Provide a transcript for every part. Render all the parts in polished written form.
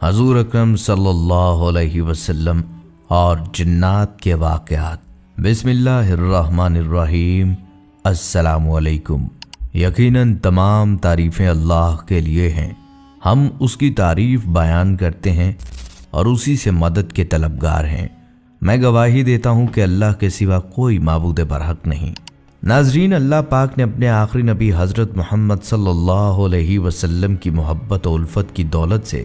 حضور اکرم صلی اللہ علیہ وسلم اور جنات کے واقعات۔ بسم اللہ الرحمن الرحیم۔ السلام علیکم۔ یقیناً تمام تعریفیں اللہ کے لیے ہیں، ہم اس کی تعریف بیان کرتے ہیں اور اسی سے مدد کے طلبگار ہیں۔ میں گواہی دیتا ہوں کہ اللہ کے سوا کوئی معبود برحق نہیں۔ ناظرین، اللہ پاک نے اپنے آخری نبی حضرت محمد صلی اللہ علیہ وسلم کی محبت و الفت کی دولت سے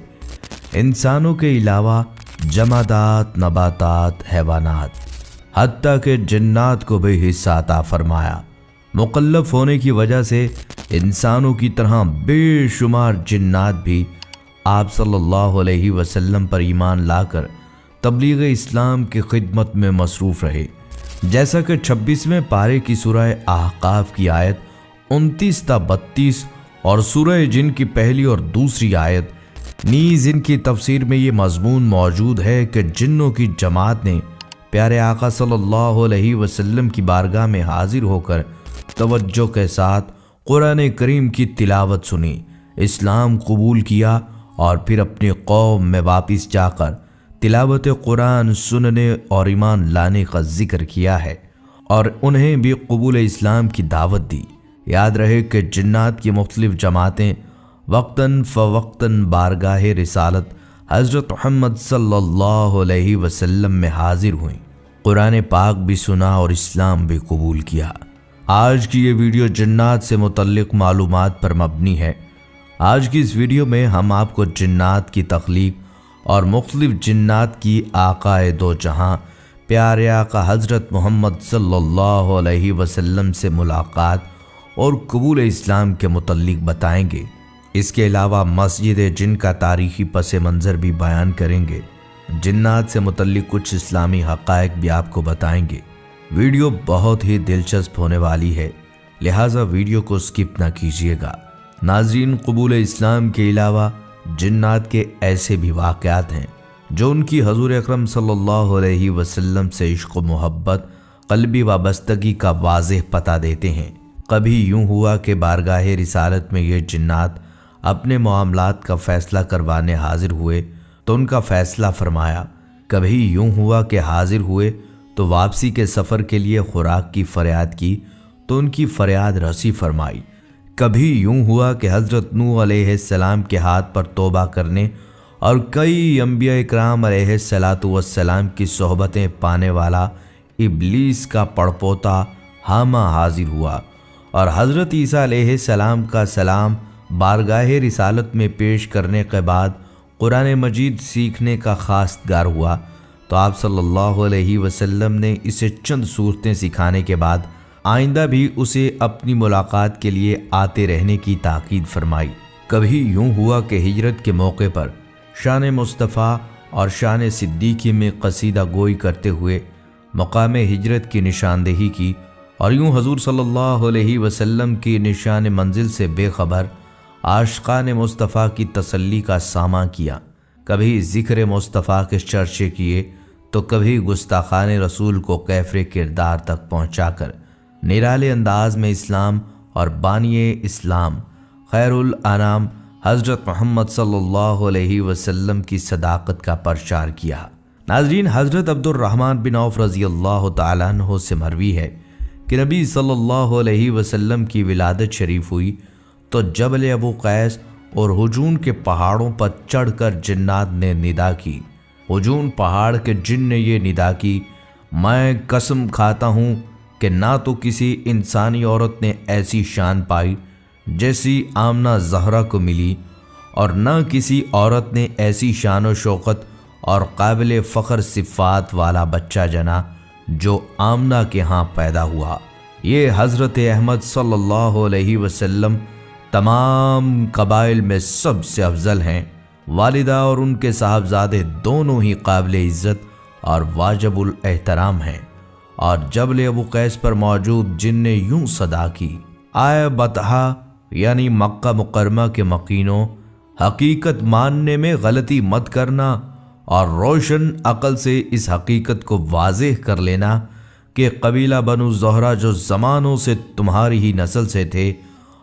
انسانوں کے علاوہ جمادات، نباتات، حیوانات، حتیٰ کہ جنات کو بھی حصہ عطا فرمایا۔ مکلف ہونے کی وجہ سے انسانوں کی طرح بے شمار جنات بھی آپ صلی اللہ علیہ وسلم پر ایمان لا کر تبلیغ اسلام کی خدمت میں مصروف رہے، جیسا کہ 26ویں پارے کی سورہ احقاف کی آیت 29 تا 32 اور سورہ جن کی پہلی اور دوسری آیت نیز ان کی تفسیر میں یہ مضمون موجود ہے کہ جنوں کی جماعت نے پیارے آقا صلی اللہ علیہ وسلم کی بارگاہ میں حاضر ہو کر توجہ کے ساتھ قرآن کریم کی تلاوت سنی، اسلام قبول کیا اور پھر اپنی قوم میں واپس جا کر تلاوت قرآن سننے اور ایمان لانے کا ذکر کیا ہے اور انہیں بھی قبول اسلام کی دعوت دی۔ یاد رہے کہ جنات کی مختلف جماعتیں وقتاً فوقتاً بارگاہ رسالت حضرت محمد صلی اللہ علیہ وسلم میں حاضر ہوئیں، قرآن پاک بھی سنا اور اسلام بھی قبول کیا۔ آج کی یہ ویڈیو جنات سے متعلق معلومات پر مبنی ہے۔ آج کی اس ویڈیو میں ہم آپ کو جنات کی تخلیق اور مختلف جنات کی آقا دو جہاں پیارے آقا حضرت محمد صلی اللہ علیہ وسلم سے ملاقات اور قبول اسلام کے متعلق بتائیں گے۔ اس کے علاوہ مسجد جن کا تاریخی پس منظر بھی بیان کریں گے۔ جنات سے متعلق کچھ اسلامی حقائق بھی آپ کو بتائیں گے۔ ویڈیو بہت ہی دلچسپ ہونے والی ہے، لہٰذا ویڈیو کو سکپ نہ کیجیے گا۔ ناظرین، قبول اسلام کے علاوہ جنات کے ایسے بھی واقعات ہیں جو ان کی حضور اکرم صلی اللہ علیہ وسلم سے عشق و محبت، قلبی وابستگی کا واضح پتہ دیتے ہیں۔ کبھی یوں ہوا کہ بارگاہ رسالت میں یہ جنات اپنے معاملات کا فیصلہ کروانے حاضر ہوئے تو ان کا فیصلہ فرمایا۔ کبھی یوں ہوا کہ حاضر ہوئے تو واپسی کے سفر کے لیے خوراک کی فریاد کی تو ان کی فریاد رسی فرمائی۔ کبھی یوں ہوا کہ حضرت نوح علیہ السلام کے ہاتھ پر توبہ کرنے اور کئی انبیاء اکرام علیہ السلام کی صحبتیں پانے والا ابلیس کا پڑپوتا حامہ حاضر ہوا اور حضرت عیسیٰ علیہ السلام کا سلام بارگاہ رسالت میں پیش کرنے کے بعد قرآن مجید سیکھنے کا خواستگار ہوا تو آپ صلی اللہ علیہ وسلم نے اسے چند صورتیں سکھانے کے بعد آئندہ بھی اسے اپنی ملاقات کے لیے آتے رہنے کی تاکید فرمائی۔ کبھی یوں ہوا کہ ہجرت کے موقع پر شان مصطفیٰ اور شان صدیقی میں قصیدہ گوئی کرتے ہوئے مقام ہجرت کی نشاندہی کی اور یوں حضور صلی اللہ علیہ وسلم کی نشان منزل سے بے خبر عاشقان مصطفیٰ کی تسلی کا ساماں کیا۔ کبھی ذکر مصطفیٰ کے چرچے کیے تو کبھی گستاخان رسول کو کیفر کردار تک پہنچا کر نرالے انداز میں اسلام اور بانی اسلام خیر الانام حضرت محمد صلی اللہ علیہ وسلم کی صداقت کا پرچار کیا۔ ناظرین، حضرت عبد الرحمن بن عوف رضی اللہ تعالیٰ عنہ سے مروی ہے کہ نبی صلی اللہ علیہ وسلم کی ولادت شریف ہوئی تو جبل ابو قیس اور حجون کے پہاڑوں پر چڑھ کر جنات نے ندا کی۔ حجون پہاڑ کے جن نے یہ ندا کی، میں قسم کھاتا ہوں کہ نہ تو کسی انسانی عورت نے ایسی شان پائی جیسی آمنہ زہرا کو ملی اور نہ کسی عورت نے ایسی شان و شوکت اور قابل فخر صفات والا بچہ جنا جو آمنہ کے ہاں پیدا ہوا۔ یہ حضرت احمد صلی اللہ علیہ وسلم تمام قبائل میں سب سے افضل ہیں۔ والدہ اور ان کے صاحبزادے دونوں ہی قابل عزت اور واجب الاحترام ہیں۔ اور جبل ابو قیس پر موجود جن نے یوں صدا کی، آئے بطحا یعنی مکہ مکرمہ کے مقینوں، حقیقت ماننے میں غلطی مت کرنا اور روشن عقل سے اس حقیقت کو واضح کر لینا کہ قبیلہ بنو زہرہ جو زمانوں سے تمہاری ہی نسل سے تھے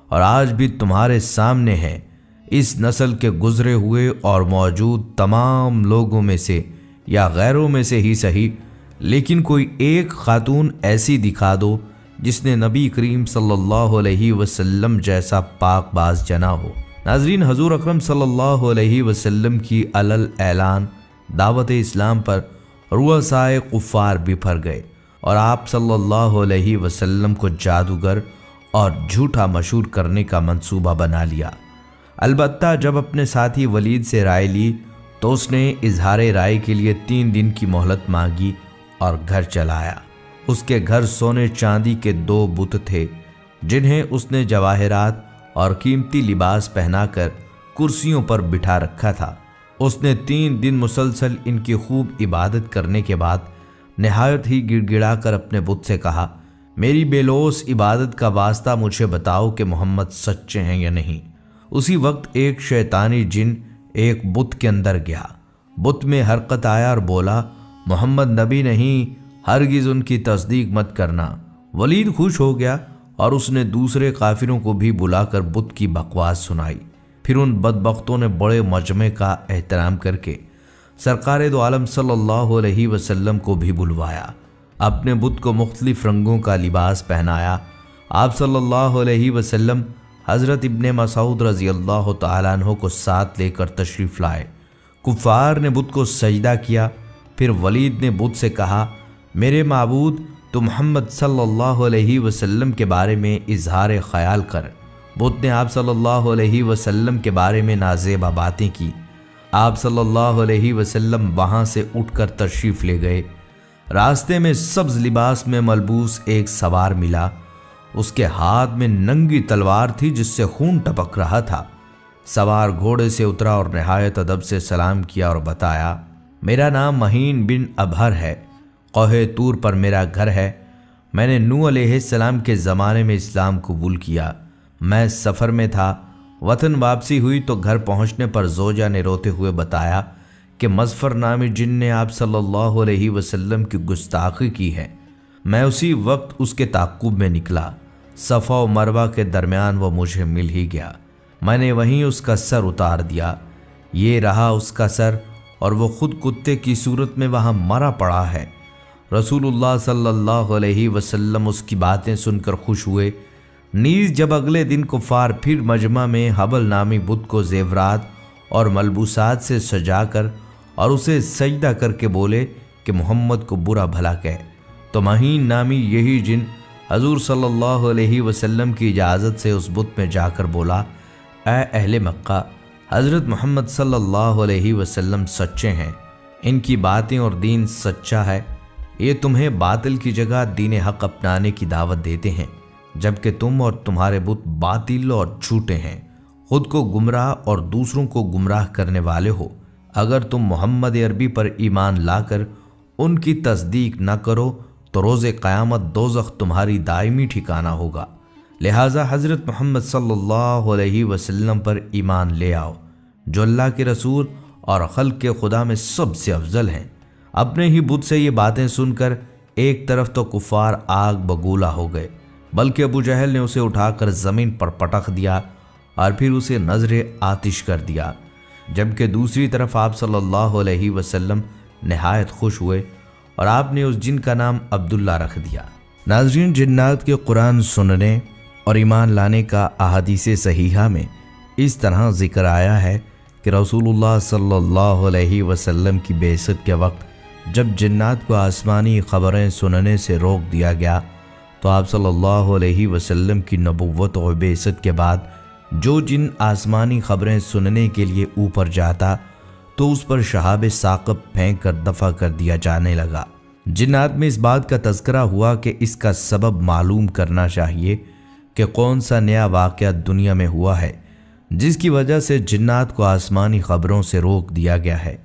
اور آج بھی تمہارے سامنے ہیں، اس نسل کے گزرے ہوئے اور موجود تمام لوگوں میں سے یا غیروں میں سے ہی صحیح، لیکن کوئی ایک خاتون ایسی دکھا دو جس نے نبی کریم صلی اللہ علیہ وسلم جیسا پاک باز جنا ہو۔ ناظرین، حضور اکرم صلی اللہ علیہ وسلم کی علل اعلان دعوت اسلام پر رؤسائے کفار بپھر گئے اور آپ صلی اللہ علیہ وسلم کو جادوگر اور جھوٹا مشہور کرنے کا منصوبہ بنا لیا۔ البتہ جب اپنے ساتھی ولید سے رائے لی تو اس نے اظہار رائے کے لیے 3 دن کی مہلت مانگی اور گھر چلایا۔ اس کے گھر سونے چاندی کے 2 بت تھے جنہیں اس نے جواہرات اور قیمتی لباس پہنا کر کرسیوں پر بٹھا رکھا تھا۔ اس نے 3 دن مسلسل ان کی خوب عبادت کرنے کے بعد نہایت ہی گڑ گڑا کر اپنے بت سے کہا، میری بے لوث عبادت کا واسطہ مجھے بتاؤ کہ محمد سچے ہیں یا نہیں۔ اسی وقت ایک شیطانی جن ایک بت کے اندر گیا، بت میں حرکت آیا اور بولا، محمد نبی نہیں، ہرگز ان کی تصدیق مت کرنا۔ ولید خوش ہو گیا اور اس نے دوسرے کافروں کو بھی بلا کر بت کی بکواس سنائی۔ پھر ان بدبختوں نے بڑے مجمع کا احترام کر کے سرکار دو عالم صلی اللہ علیہ وسلم کو بھی بلوایا، اپنے بت کو مختلف رنگوں کا لباس پہنایا۔ آپ صلی اللہ علیہ وسلم حضرت ابن مسعود رضی اللہ تعالیٰ عنہ کو ساتھ لے کر تشریف لائے۔ کفار نے بت کو سجدہ کیا۔ پھر ولید نے بت سے کہا، میرے معبود، تو محمد صلی اللہ علیہ وسلم کے بارے میں اظہار خیال کر۔ بت نے آپ صلی اللہ علیہ وسلم کے بارے میں نازیبہ باتیں کی۔ آپ صلی اللہ علیہ وسلم وہاں سے اٹھ کر تشریف لے گئے۔ راستے میں سبز لباس میں ملبوس ایک سوار ملا۔ اس کے ہاتھ میں ننگی تلوار تھی جس سے خون ٹپک رہا تھا۔ سوار گھوڑے سے اترا اور نہایت ادب سے سلام کیا اور بتایا، میرا نام مہین بن ابہر ہے، کوہ طور پر میرا گھر ہے۔ میں نے نوح علیہ السلام کے زمانے میں اسلام قبول کیا۔ میں سفر میں تھا، وطن واپسی ہوئی تو گھر پہنچنے پر زوجہ نے روتے ہوئے بتایا کہ مظفر نامی جن نے آپ صلی اللہ علیہ وسلم کی گستاخی کی ہے۔ میں اسی وقت اس کے تعقب میں نکلا۔ صفا و مروہ کے درمیان وہ مجھے مل ہی گیا۔ میں نے وہیں اس کا سر اتار دیا۔ یہ رہا اس کا سر، اور وہ خود کتے کی صورت میں وہاں مرا پڑا ہے۔ رسول اللہ صلی اللہ علیہ وسلم اس کی باتیں سن کر خوش ہوئے۔ نیز جب اگلے دن کفار پھر مجمع میں حبل نامی بت کو زیورات اور ملبوسات سے سجا کر اور اسے سجدہ کر کے بولے کہ محمد کو برا بھلا کہے، تو مہین نامی یہی جن حضور صلی اللہ علیہ وسلم کی اجازت سے اس بت میں جا کر بولا، اے اہل مکہ، حضرت محمد صلی اللہ علیہ وسلم سچے ہیں، ان کی باتیں اور دین سچا ہے۔ یہ تمہیں باطل کی جگہ دین حق اپنانے کی دعوت دیتے ہیں، جبکہ تم اور تمہارے بت باطل اور جھوٹے ہیں، خود کو گمراہ اور دوسروں کو گمراہ کرنے والے ہو۔ اگر تم محمد عربی پر ایمان لا کر ان کی تصدیق نہ کرو تو روز قیامت دوزخ تمہاری دائمی ٹھکانہ ہوگا۔ لہٰذا حضرت محمد صلی اللہ علیہ وسلم پر ایمان لے آؤ، جو اللہ کے رسول اور خلق کے خدا میں سب سے افضل ہیں۔ اپنے ہی بت سے یہ باتیں سن کر ایک طرف تو کفار آگ بگولا ہو گئے، بلکہ ابو جہل نے اسے اٹھا کر زمین پر پٹخ دیا اور پھر اسے نذر آتش کر دیا، جبکہ دوسری طرف آپ صلی اللہ علیہ وسلم نہایت خوش ہوئے اور آپ نے اس جن کا نام عبداللہ رکھ دیا۔ ناظرین، جنات کے قرآن سننے اور ایمان لانے کا احادیث صحیحہ میں اس طرح ذکر آیا ہے کہ رسول اللہ صلی اللہ علیہ وسلم کی بعثت کے وقت جب جنات کو آسمانی خبریں سننے سے روک دیا گیا تو آپ صلی اللہ علیہ وسلم کی نبوت اور بعثت کے بعد جو جن آسمانی خبریں سننے کے لیے اوپر جاتا تو اس پر شہاب ثاقب پھینک کر دفع کر دیا جانے لگا۔ جنات میں اس بات کا تذکرہ ہوا کہ اس کا سبب معلوم کرنا چاہیے کہ کون سا نیا واقعہ دنیا میں ہوا ہے جس کی وجہ سے جنات کو آسمانی خبروں سے روک دیا گیا ہے۔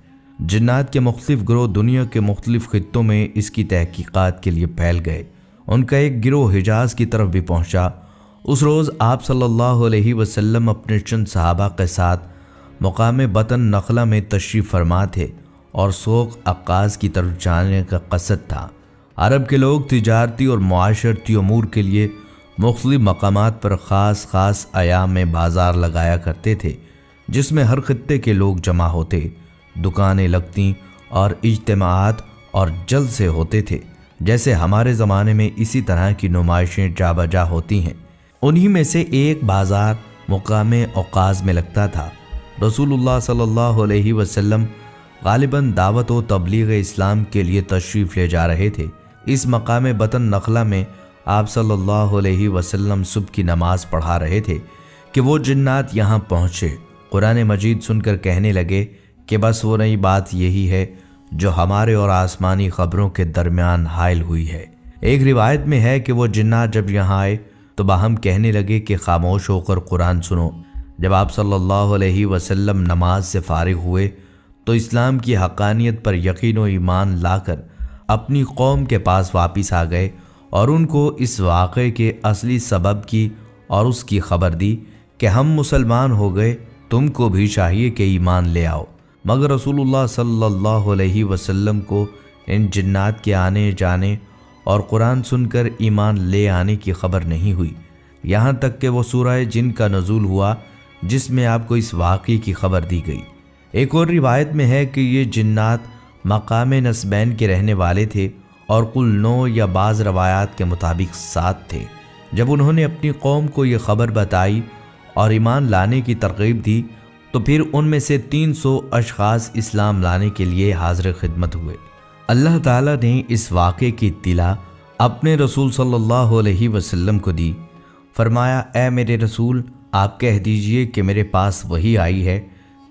جنات کے مختلف گروہ دنیا کے مختلف خطوں میں اس کی تحقیقات کے لیے پھیل گئے۔ ان کا ایک گروہ حجاز کی طرف بھی پہنچا۔ اس روز آپ صلی اللہ علیہ وسلم اپنے چند صحابہ کے ساتھ مقام بطن نخلہ میں تشریف فرما تھے اور سوق عکاظ کی طرف جانے کا قصد تھا۔ عرب کے لوگ تجارتی اور معاشرتی امور کے لیے مختلف مقامات پر خاص ایام میں بازار لگایا کرتے تھے، جس میں ہر خطے کے لوگ جمع ہوتے، دکانیں لگتیں اور اجتماعات اور جلسے ہوتے تھے، جیسے ہمارے زمانے میں اسی طرح کی نمائشیں جا بجا ہوتی ہیں۔ انہی میں سے ایک بازار مقام اوقاز میں لگتا تھا۔ رسول اللہ صلی اللہ علیہ وسلم غالباً دعوت و تبلیغ اسلام کے لیے تشریف لے جا رہے تھے۔ اس مقام بطن نخلہ میں آپ صلی اللہ علیہ وسلم صبح کی نماز پڑھا رہے تھے کہ وہ جنات یہاں پہنچے، قرآن مجید سن کر کہنے لگے کہ بس وہ نئی بات یہی ہے جو ہمارے اور آسمانی خبروں کے درمیان حائل ہوئی ہے۔ ایک روایت میں ہے کہ وہ جنات جب یہاں آئے تو باہم کہنے لگے کہ خاموش ہو کر قرآن سنو۔ جب آپ صلی اللہ علیہ وسلم نماز سے فارغ ہوئے تو اسلام کی حقانیت پر یقین و ایمان لا کر اپنی قوم کے پاس واپس آ گئے اور ان کو اس واقعے کے اصلی سبب کی اور اس کی خبر دی کہ ہم مسلمان ہو گئے، تم کو بھی چاہیے کہ ایمان لے آؤ۔ مگر رسول اللہ صلی اللہ علیہ وسلم کو ان جنات کے آنے جانے اور قرآن سن کر ایمان لے آنے کی خبر نہیں ہوئی، یہاں تک کہ وہ سورہ جن کا نزول ہوا جس میں آپ کو اس واقعے کی خبر دی گئی۔ ایک اور روایت میں ہے کہ یہ جنات مقام نسبین کے رہنے والے تھے اور کل 9 یا بعض روایات کے مطابق 7 تھے۔ جب انہوں نے اپنی قوم کو یہ خبر بتائی اور ایمان لانے کی ترغیب دی تو پھر ان میں سے 300 اشخاص اسلام لانے کے لیے حاضر خدمت ہوئے۔ اللہ تعالیٰ نے اس واقعے کی اطلاع اپنے رسول صلی اللہ علیہ وسلم کو دی۔ فرمایا، اے میرے رسول، آپ کہہ دیجئے کہ میرے پاس وحی آئی ہے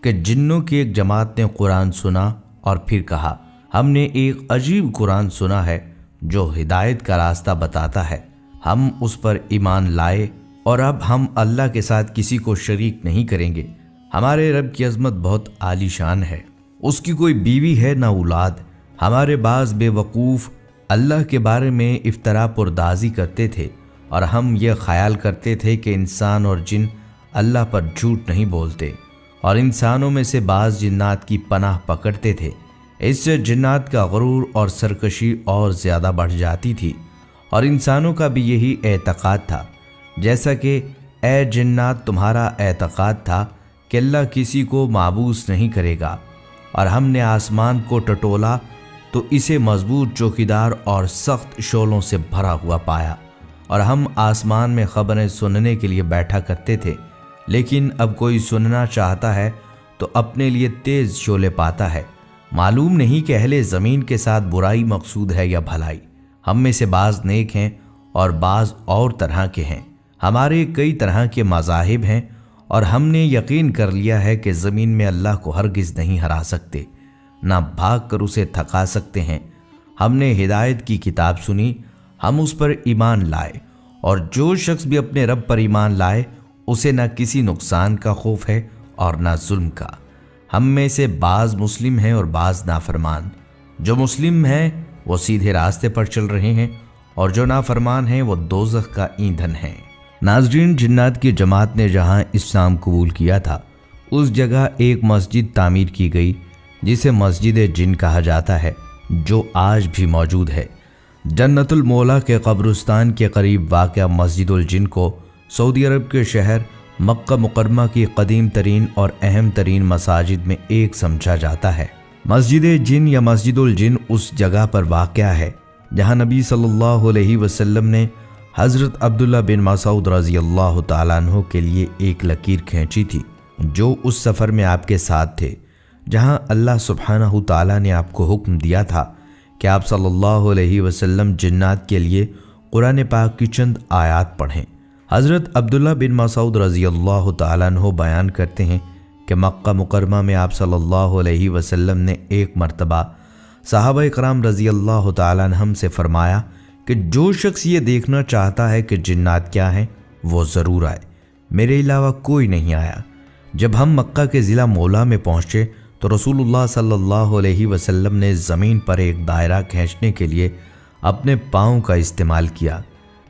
کہ جنوں کی ایک جماعت نے قرآن سنا اور پھر کہا، ہم نے ایک عجیب قرآن سنا ہے جو ہدایت کا راستہ بتاتا ہے، ہم اس پر ایمان لائے اور اب ہم اللہ کے ساتھ کسی کو شریک نہیں کریں گے۔ ہمارے رب کی عظمت بہت عالی شان ہے، اس کی کوئی بیوی ہے نہ اولاد۔ ہمارے بعض بے وقوف اللہ کے بارے میں افترا پردازی کرتے تھے اور ہم یہ خیال کرتے تھے کہ انسان اور جن اللہ پر جھوٹ نہیں بولتے، اور انسانوں میں سے بعض جنات کی پناہ پکڑتے تھے۔ اس سے جنات کا غرور اور سرکشی اور زیادہ بڑھ جاتی تھی، اور انسانوں کا بھی یہی اعتقاد تھا، جیسا کہ اے جنات تمہارا اعتقاد تھا کہ اللہ کسی کو معبوس نہیں کرے گا، اور ہم نے آسمان کو ٹٹولا تو اسے مضبوط چوکیدار اور سخت شعلوں سے بھرا ہوا پایا، اور ہم آسمان میں خبریں سننے کے لیے بیٹھا کرتے تھے، لیکن اب کوئی سننا چاہتا ہے تو اپنے لیے تیز شعلے پاتا ہے۔ معلوم نہیں کہ اہل زمین کے ساتھ برائی مقصود ہے یا بھلائی۔ ہم میں سے بعض نیک ہیں اور بعض اور طرح کے ہیں، ہمارے کئی طرح کے مذاہب ہیں، اور ہم نے یقین کر لیا ہے کہ زمین میں اللہ کو ہرگز نہیں ہرا سکتے، نہ بھاگ کر اسے تھکا سکتے ہیں۔ ہم نے ہدایت کی کتاب سنی، ہم اس پر ایمان لائے، اور جو شخص بھی اپنے رب پر ایمان لائے اسے نہ کسی نقصان کا خوف ہے اور نہ ظلم کا۔ ہم میں سے بعض مسلم ہیں اور بعض نافرمان، جو مسلم ہیں وہ سیدھے راستے پر چل رہے ہیں، اور جو نافرمان ہیں وہ دوزخ کا ایندھن ہیں۔ ناظرین، جنات کی جماعت نے جہاں اسلام قبول کیا تھا اس جگہ ایک مسجد تعمیر کی گئی جسے مسجد جن کہا جاتا ہے، جو آج بھی موجود ہے۔ جنت المولا کے قبرستان کے قریب واقع مسجد الجن کو سعودی عرب کے شہر مکہ مکرمہ کی قدیم ترین اور اہم ترین مساجد میں ایک سمجھا جاتا ہے۔ مسجد جن یا مسجد الجن اس جگہ پر واقع ہے جہاں نبی صلی اللہ علیہ وسلم نے حضرت عبداللہ بن مسعود رضی اللہ تعالیٰ عنہ کے لیے ایک لکیر کھینچی تھی، جو اس سفر میں آپ کے ساتھ تھے، جہاں اللہ سبحانہ تعالیٰ نے آپ کو حکم دیا تھا کہ آپ صلی اللہ علیہ وسلم جنات کے لیے قرآن پاک کی چند آیات پڑھیں۔ حضرت عبداللہ بن مسعود رضی اللہ تعالیٰ عنہ بیان کرتے ہیں کہ مکہ مکرمہ میں آپ صلی اللہ علیہ وسلم نے ایک مرتبہ صحابہ اکرام رضی اللہ تعالیٰ عنہم سے فرمایا کہ جو شخص یہ دیکھنا چاہتا ہے کہ جنات کیا ہیں وہ ضرور آئے، میرے علاوہ کوئی نہیں آیا۔ جب ہم مکہ کے ضلع مولا میں پہنچے تو رسول اللہ صلی اللہ علیہ وسلم نے زمین پر ایک دائرہ کھینچنے کے لیے اپنے پاؤں کا استعمال کیا،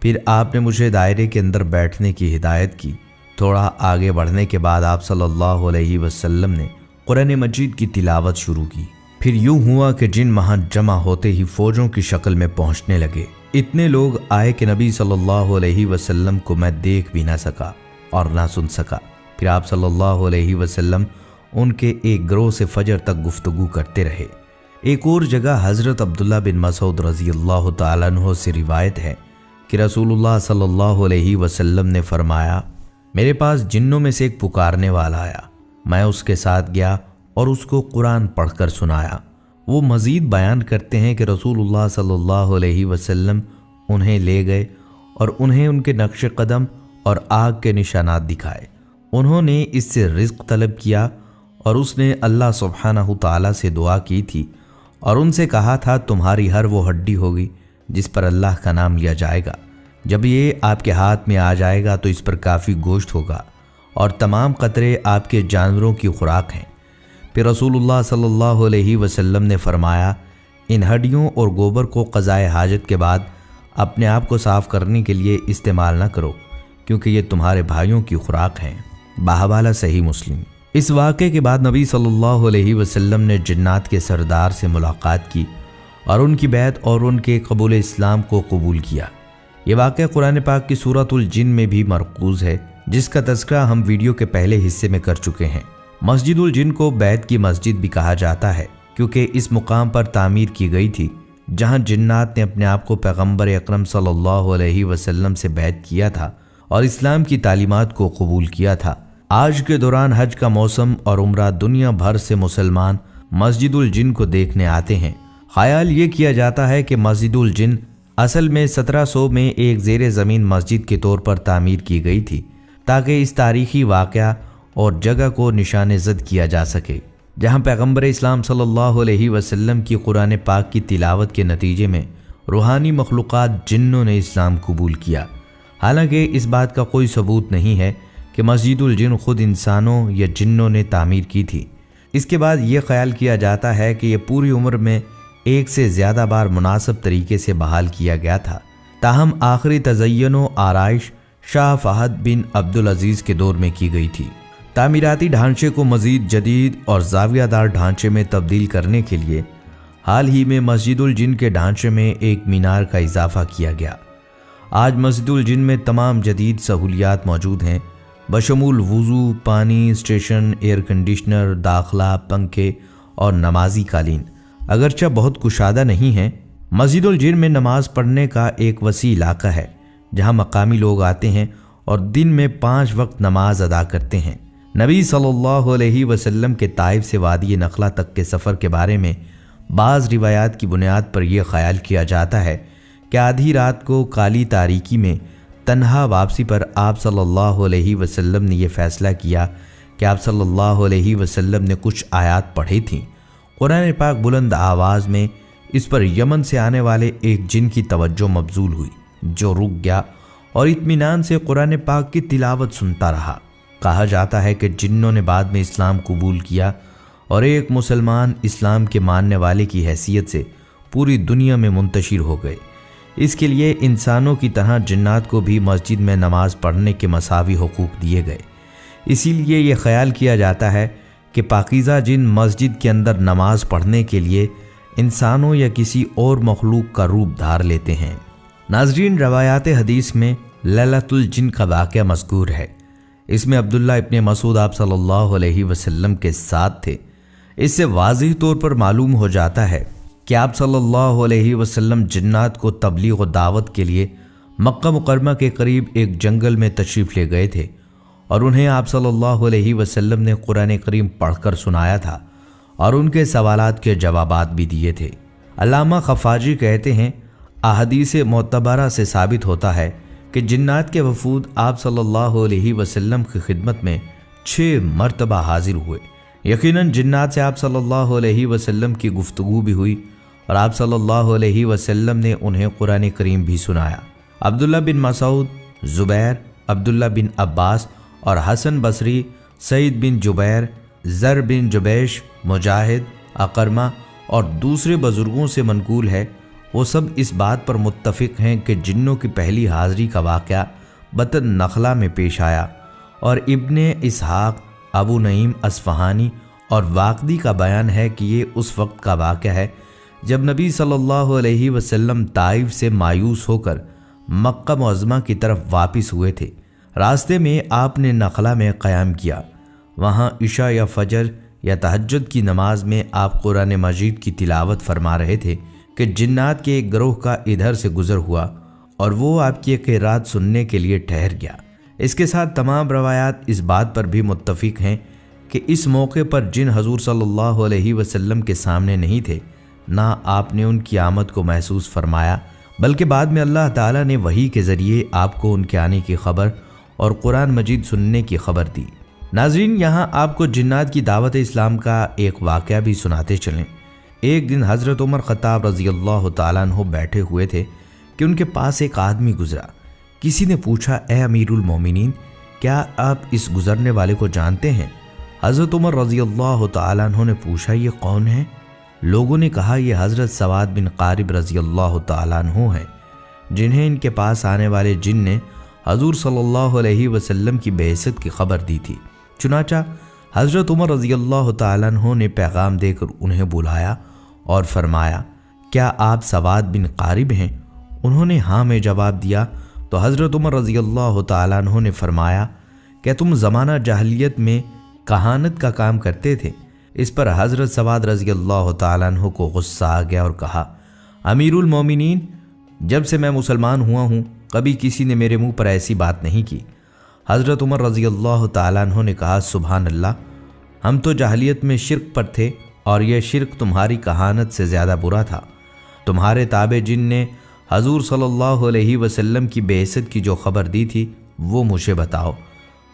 پھر آپ نے مجھے دائرے کے اندر بیٹھنے کی ہدایت کی۔ تھوڑا آگے بڑھنے کے بعد آپ صلی اللہ علیہ وسلم نے قرآن مجید کی تلاوت شروع کی۔ پھر یوں ہوا کہ جن وہاں جمع ہوتے ہی فوجوں کی شکل میں پہنچنے لگے۔ اتنے لوگ آئے کہ نبی صلی اللہ علیہ وسلم کو میں دیکھ بھی نہ سکا اور نہ سن سکا۔ پھر آپ صلی اللہ علیہ وسلم ان کے ایک گروہ سے فجر تک گفتگو کرتے رہے۔ ایک اور جگہ حضرت عبداللہ بن مسعود رضی اللہ تعالیٰ عنہ سے روایت ہے کہ رسول اللہ صلی اللہ علیہ وسلم نے فرمایا، میرے پاس جنوں میں سے ایک پکارنے والا آیا، میں اس کے ساتھ گیا اور اس کو قرآن پڑھ کر سنایا۔ وہ مزید بیان کرتے ہیں کہ رسول اللہ صلی اللہ علیہ وسلم انہیں لے گئے اور انہیں ان کے نقش قدم اور آگ کے نشانات دکھائے۔ انہوں نے اس سے رزق طلب کیا اور اس نے اللہ سبحانہ تعالیٰ سے دعا کی تھی اور ان سے کہا تھا تمہاری ہر وہ ہڈی ہوگی جس پر اللہ کا نام لیا جائے گا، جب یہ آپ کے ہاتھ میں آ جائے گا تو اس پر کافی گوشت ہوگا اور تمام قطرے آپ کے جانوروں کی خوراک ہیں۔ پھر رسول اللہ صلی اللہ علیہ وسلم نے فرمایا، ان ہڈیوں اور گوبر کو قضائے حاجت کے بعد اپنے آپ کو صاف کرنے کے لیے استعمال نہ کرو، کیونکہ یہ تمہارے بھائیوں کی خوراک ہیں۔ بحوالہ صحیح مسلم۔ اس واقعے کے بعد نبی صلی اللہ علیہ وسلم نے جنات کے سردار سے ملاقات کی اور ان کی بیعت اور ان کے قبول اسلام کو قبول کیا۔ یہ واقعہ قرآن پاک کی سورۃ الجن میں بھی مرکوز ہے، جس کا تذکرہ ہم ویڈیو کے پہلے حصے میں کر چکے ہیں۔ مسجد الجن کو بیعت کی مسجد بھی کہا جاتا ہے، کیونکہ اس مقام پر تعمیر کی گئی تھی جہاں جنات نے اپنے آپ کو پیغمبر اکرم صلی اللہ علیہ وسلم سے بیعت کیا تھا اور اسلام کی تعلیمات کو قبول کیا تھا۔ آج کے دوران حج کا موسم اور عمرہ دنیا بھر سے مسلمان مسجد الجن کو دیکھنے آتے ہیں۔ خیال یہ کیا جاتا ہے کہ مسجد الجن اصل میں 1700 میں ایک زیر زمین مسجد کے طور پر تعمیر کی گئی تھی تاکہ اس تاریخی واقعہ اور جگہ کو نشان زد کیا جا سکے، جہاں پیغمبر اسلام صلی اللہ علیہ وسلم کی قرآن پاک کی تلاوت کے نتیجے میں روحانی مخلوقات جنوں نے اسلام قبول کیا۔ حالانکہ اس بات کا کوئی ثبوت نہیں ہے کہ مسجد الجن خود انسانوں یا جنوں نے تعمیر کی تھی۔ اس کے بعد یہ خیال کیا جاتا ہے کہ یہ پوری عمر میں ایک سے زیادہ بار مناسب طریقے سے بحال کیا گیا تھا، تاہم آخری تزئین و آرائش شاہ فہد بن عبدالعزیز کے دور میں کی گئی تھی۔ تعمیراتی ڈھانچے کو مزید جدید اور زاویہ دار ڈھانچے میں تبدیل کرنے کے لیے حال ہی میں مسجد الجن کے ڈھانچے میں ایک مینار کا اضافہ کیا گیا۔ آج مسجد الجن میں تمام جدید سہولیات موجود ہیں، بشمول وضو، پانی، اسٹیشن، ایئر کنڈیشنر، داخلہ، پنکھے اور نمازی قالین۔ اگرچہ بہت کشادہ نہیں ہیں، مسجد الجن میں نماز پڑھنے کا ایک وسیع علاقہ ہے جہاں مقامی لوگ آتے ہیں اور دن میں 5 وقت نماز ادا کرتے ہیں۔ نبی صلی اللہ علیہ وسلم کے طائف سے وادی نخلہ تک کے سفر کے بارے میں بعض روایات کی بنیاد پر یہ خیال کیا جاتا ہے کہ آدھی رات کو کالی تاریکی میں تنہا واپسی پر آپ صلی اللہ علیہ وسلم نے یہ فیصلہ کیا کہ آپ صلی اللہ علیہ وسلم نے کچھ آیات پڑھی تھیں۔ قرآن پاک بلند آواز میں اس پر یمن سے آنے والے ایک جن کی توجہ مبذول ہوئی، جو رک گیا اور اطمینان سے قرآن پاک کی تلاوت سنتا رہا۔ کہا جاتا ہے کہ جنوں نے بعد میں اسلام قبول کیا اور ایک مسلمان اسلام کے ماننے والے کی حیثیت سے پوری دنیا میں منتشر ہو گئے۔ اس کے لیے انسانوں کی طرح جنات کو بھی مسجد میں نماز پڑھنے کے مساوی حقوق دیے گئے۔ اسی لیے یہ خیال کیا جاتا ہے کہ پاکیزہ جن مسجد کے اندر نماز پڑھنے کے لیے انسانوں یا کسی اور مخلوق کا روپ دھار لیتے ہیں۔ ناظرین، روایات حدیث میں لیلۃ الجن کا واقعہ مذکور ہے۔ اس میں عبداللہ ابن مسعود آپ صلی اللہ علیہ وسلم کے ساتھ تھے۔ اس سے واضح طور پر معلوم ہو جاتا ہے کہ آپ صلی اللہ علیہ وسلم جنات کو تبلیغ و دعوت کے لیے مکہ مکرمہ کے قریب ایک جنگل میں تشریف لے گئے تھے اور انہیں آپ صلی اللہ علیہ وسلم نے قرآن کریم پڑھ کر سنایا تھا اور ان کے سوالات کے جوابات بھی دیے تھے۔ علامہ خفاجی کہتے ہیں، احادیث معتبرہ سے ثابت ہوتا ہے کہ جنات کے وفود آپ صلی اللہ علیہ وسلم کی خدمت میں 6 مرتبہ حاضر ہوئے۔ یقیناً جنات سے آپ صلی اللہ علیہ وسلم کی گفتگو بھی ہوئی اور آپ صلی اللہ علیہ وسلم نے انہیں قرآن کریم بھی سنایا۔ عبداللہ بن مسعود، زبیر، عبداللہ بن عباس اور حسن بصری، سعید بن جبیر، زر بن جبیش، مجاہد، اقرمہ اور دوسرے بزرگوں سے منقول ہے، وہ سب اس بات پر متفق ہیں کہ جنوں کی پہلی حاضری کا واقعہ بطن نخلہ میں پیش آیا، اور ابن اسحاق، ابو نعیم اصفہانی اور واقدی کا بیان ہے کہ یہ اس وقت کا واقعہ ہے جب نبی صلی اللہ علیہ وسلم طائف سے مایوس ہو کر مکہ معظمہ کی طرف واپس ہوئے تھے۔ راستے میں آپ نے نخلا میں قیام کیا۔ وہاں عشاء یا فجر یا تہجد کی نماز میں آپ قرآن مجید کی تلاوت فرما رہے تھے کہ جنات کے ایک گروہ کا ادھر سے گزر ہوا اور وہ آپ کی قرات سننے کے لیے ٹھہر گیا۔ اس کے ساتھ تمام روایات اس بات پر بھی متفق ہیں کہ اس موقع پر جن حضور صلی اللہ علیہ وسلم کے سامنے نہیں تھے، نہ آپ نے ان کی آمد کو محسوس فرمایا، بلکہ بعد میں اللہ تعالیٰ نے وحی کے ذریعے آپ کو ان کے آنے کی خبر اور قرآن مجید سننے کی خبر دی۔ ناظرین، یہاں آپ کو جنات کی دعوت اسلام کا ایک واقعہ بھی سناتے چلیں۔ ایک دن حضرت عمر خطاب رضی اللہ تعالیٰ عنہ بیٹھے ہوئے تھے کہ ان کے پاس ایک آدمی گزرا۔ کسی نے پوچھا، اے امیر المومنین، کیا آپ اس گزرنے والے کو جانتے ہیں؟ حضرت عمر رضی اللہ تعالیٰ عنہ نے پوچھا، یہ کون ہے؟ لوگوں نے کہا، یہ حضرت سواد بن قارب رضی اللہ تعالیٰ عنہ ہیں، جنہیں ان کے پاس آنے والے جن نے حضور صلی اللہ علیہ وسلم کی بعثت کی خبر دی تھی۔ چنانچہ حضرت عمر رضی اللہ تعالیٰ عنہ نے پیغام دے کر انہیں بلایا اور فرمایا، کیا آپ سواد بن قارب ہیں؟ انہوں نے ہاں میں جواب دیا تو حضرت عمر رضی اللہ تعالیٰ عنہ نے فرمایا، کہ تم زمانہ جاہلیت میں کہانت کا کام کرتے تھے؟ اس پر حضرت سواد رضی اللہ تعالیٰ عنہ کو غصہ آ گیا اور کہا، امیر المومنین، جب سے میں مسلمان ہوا ہوں کبھی کسی نے میرے منہ پر ایسی بات نہیں کی۔ حضرت عمر رضی اللہ تعالیٰ عنہ نے کہا، سبحان اللہ، ہم تو جاہلیت میں شرک پر تھے اور یہ شرک تمہاری کہانت سے زیادہ برا تھا۔ تمہارے تابع جن نے حضور صلی اللہ علیہ وسلم کی بعثت کی جو خبر دی تھی وہ مجھے بتاؤ۔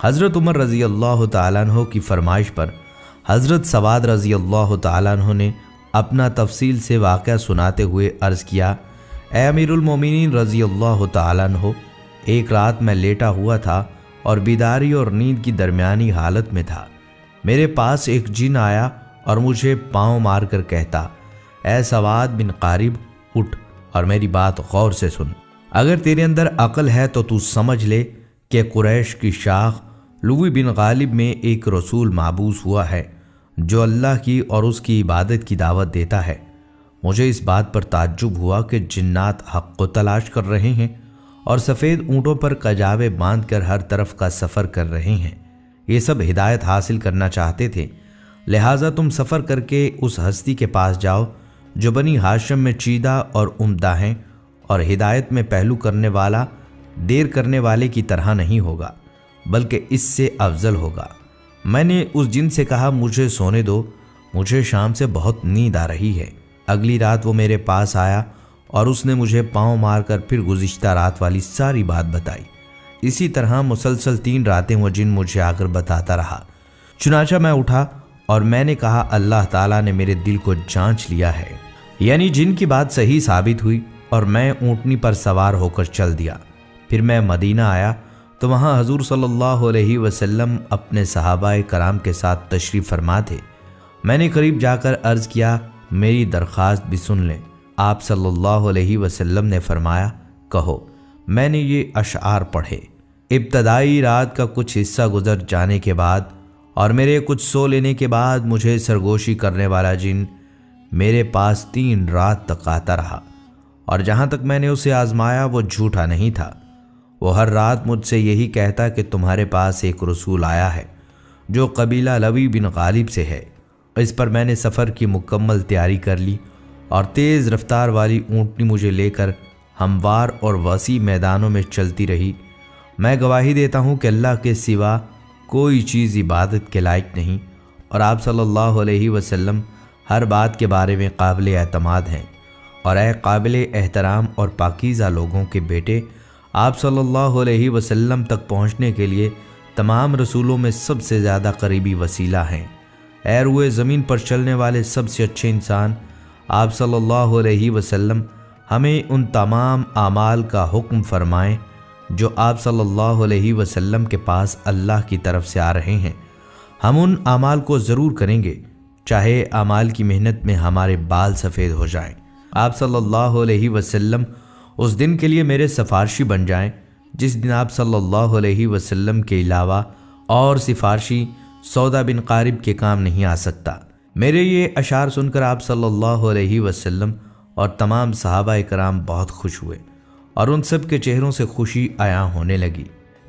حضرت عمر رضی اللہ تعالیٰ عنہ کی فرمائش پر حضرت سواد رضی اللہ تعالیٰ عنہ نے اپنا تفصیل سے واقعہ سناتے ہوئے عرض کیا، اے امیر المومنین رضی اللہ تعالیٰ عنہ، ایک رات میں لیٹا ہوا تھا اور بیداری اور نیند کی درمیانی حالت میں تھا۔ میرے پاس ایک جن آیا اور مجھے پاؤں مار کر کہتا، اے سواد بن قارب، اٹھ اور میری بات غور سے سن۔ اگر تیرے اندر عقل ہے تو سمجھ لے کہ قریش کی شاخ لوی بن غالب میں ایک رسول معبوس ہوا ہے جو اللہ کی اور اس کی عبادت کی دعوت دیتا ہے۔ مجھے اس بات پر تعجب ہوا کہ جنات حق کو تلاش کر رہے ہیں اور سفید اونٹوں پر کجاوے باندھ کر ہر طرف کا سفر کر رہے ہیں۔ یہ سب ہدایت حاصل کرنا چاہتے تھے، لہٰذا تم سفر کر کے اس ہستی کے پاس جاؤ جو بنی ہاشم میں چیدہ اور عمدہ ہیں، اور ہدایت میں پہلو کرنے والا دیر کرنے والے کی طرح نہیں ہوگا بلکہ اس سے افضل ہوگا۔ میں نے اس جن سے کہا، مجھے سونے دو، مجھے شام سے بہت نیند آ رہی ہے۔ اگلی رات وہ میرے پاس آیا اور اس نے مجھے پاؤں مار کر پھر گزشتہ رات والی ساری بات بتائی۔ اسی طرح مسلسل 3 راتیں وہ جن مجھے آ کر بتاتا رہا۔ چنانچہ میں اٹھا اور میں نے کہا، اللہ تعالیٰ نے میرے دل کو جانچ لیا ہے، یعنی جن کی بات صحیح ثابت ہوئی، اور میں اونٹنی پر سوار ہو کر چل دیا۔ پھر میں مدینہ آیا تو وہاں حضور صلی اللہ علیہ وسلم اپنے صحابہ کرام کے ساتھ تشریف فرما تھے۔ میں نے قریب جا کر عرض کیا، میری درخواست بھی سن لیں۔ آپ صلی اللہ علیہ وسلم نے فرمایا، کہو۔ میں نے یہ اشعار پڑھے۔ ابتدائی رات کا کچھ حصہ گزر جانے کے بعد اور میرے کچھ سو لینے کے بعد مجھے سرگوشی کرنے والا جن میرے پاس 3 رات تک آتا رہا، اور جہاں تک میں نے اسے آزمایا وہ جھوٹا نہیں تھا۔ وہ ہر رات مجھ سے یہی کہتا کہ تمہارے پاس ایک رسول آیا ہے جو قبیلہ لوی بن غالب سے ہے۔ اس پر میں نے سفر کی مکمل تیاری کر لی اور تیز رفتار والی اونٹنی مجھے لے کر ہموار اور وسیع میدانوں میں چلتی رہی۔ میں گواہی دیتا ہوں کہ اللہ کے سوا کوئی چیز عبادت کے لائق نہیں، اور آپ صلی اللہ علیہ وسلم ہر بات کے بارے میں قابل اعتماد ہیں۔ اور اے قابل احترام اور پاکیزہ لوگوں کے بیٹے، آپ صلی اللہ علیہ وسلم تک پہنچنے کے لیے تمام رسولوں میں سب سے زیادہ قریبی وسیلہ ہیں۔ اے روئے زمین پر چلنے والے سب سے اچھے انسان، آپ صلی اللہ علیہ وسلم ہمیں ان تمام اعمال کا حکم فرمائیں جو آپ صلی اللہ علیہ وسلم کے پاس اللہ کی طرف سے آ رہے ہیں۔ ہم ان اعمال کو ضرور کریں گے، چاہے اعمال کی محنت میں ہمارے بال سفید ہو جائیں۔ آپ صلی اللہ علیہ وسلم اس دن کے لیے میرے سفارشی بن جائیں جس دن آپ صلی اللہ علیہ وسلم کے علاوہ اور سفارشی سودا بن قارب کے کام نہیں آ سکتا۔ میرے یہ اشعار سن کر آپ صلی اللہ علیہ وسلم اور تمام صحابہ کرام بہت خوش ہوئے اور ان سب کے چہروں سے خوشی عیاں ہونے لگی۔